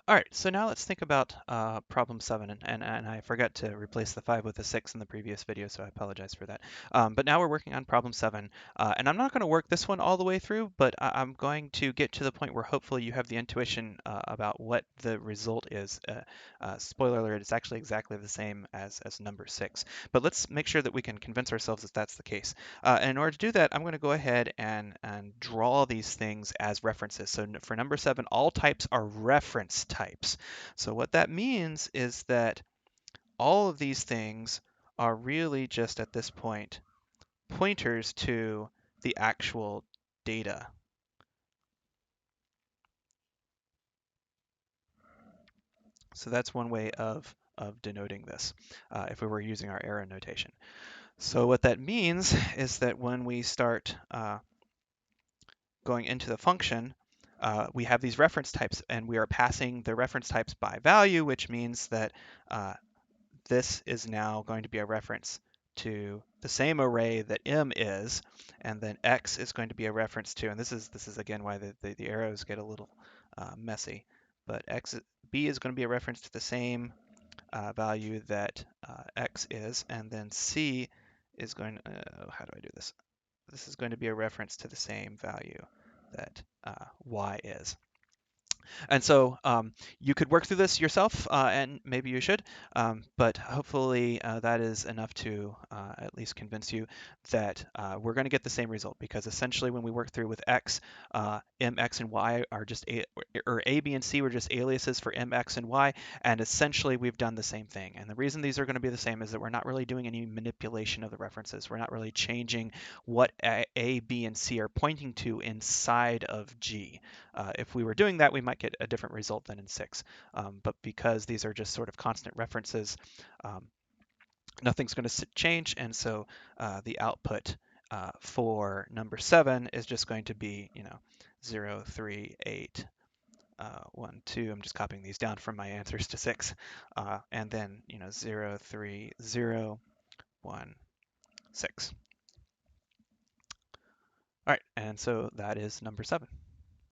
All right, so now let's think about problem 7, and I forgot to replace the 5 with a 6 in the previous video, so I apologize for that. But now we're working on problem 7, and I'm not going to work this one all the way through, but I'm going to get to the point where hopefully you have the intuition about what the result is. Spoiler alert, it's actually exactly the same as number 6, but let's make sure that we can convince ourselves that that's the case. And in order to do that, I'm going to go ahead and draw these things as references. So for number 7, all types are reference types. So what that means is that all of these things are really just at this point pointers to the actual data. So that's one way of denoting this if we were using our arrow notation. So what that means is that when we start going into the function, we have these reference types, and we are passing the reference types by value, which means that this is now going to be a reference to the same array that M is, and then X is going to be a reference to, and this is again why the arrows get a little messy, but B is going to be a reference to the same value that X is, and then C is going, how do I do this? This is going to be a reference to the same value that Y is. And so you could work through this yourself, and maybe you should, but hopefully that is enough to at least convince you that we're going to get the same result, because essentially when we work through with x, m, x, and y are just or a, b, and c were just aliases for m, x, and y, and essentially we've done the same thing. And the reason these are going to be the same is that we're not really doing any manipulation of the references. We're not really changing what a, b, and c are pointing to inside of G. If we were doing that, we might get a different result than in 6. But because these are just sort of constant references, nothing's going to change, and so the output for number 7 is just going to be, 0, 3, 8, 1, 2. I'm just copying these down from my answers to 6, and then 0, 3, 0, 1, 6. All right, and so that is number 7.